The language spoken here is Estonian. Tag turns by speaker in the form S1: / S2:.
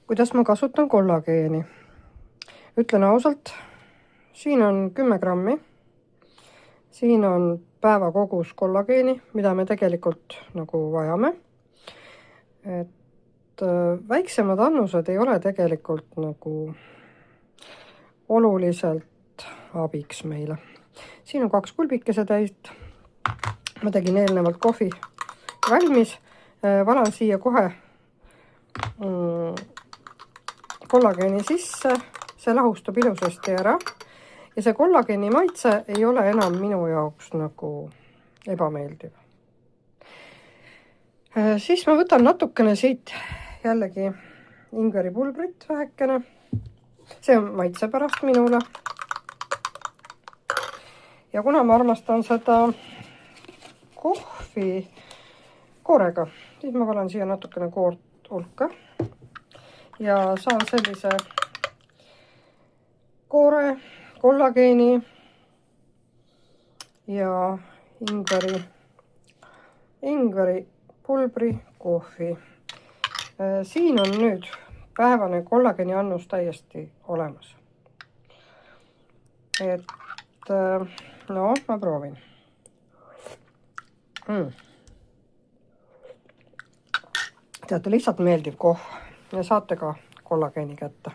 S1: Kuidas ma kasutan kollageeni? Ütlen ausalt, siin on 10 grammi. Siin on päevakogus kollageeni, mida me tegelikult nagu vajame. Et väiksemad annused ei ole tegelikult nagu oluliselt abiks meile. Siin on 2 kulbikese täit. Ma tegin eelnevalt kohvi valmis. Valan siia kohe kollageeni sisse. See lahustub ilusasti ära. Ja see kollageeni maitse ei ole enam minu jaoks nagu ebameeldiv. Siis ma võtan natukene siit jällegi ingveripulbrit vähekene. See on maitse pärast minule. Ja kuna ma armastan seda kohvi koorega, siis ma valan siia natukene koort hulka. Ja saan sellise koore, kollageeni ja ingveri pulbri kohvi. Siin on nüüd päevane kollageeni annus täiesti olemas. Et no, ma proovin. Teate, lihtsalt meeldiv kohv ja saate ka kollageeni kätte.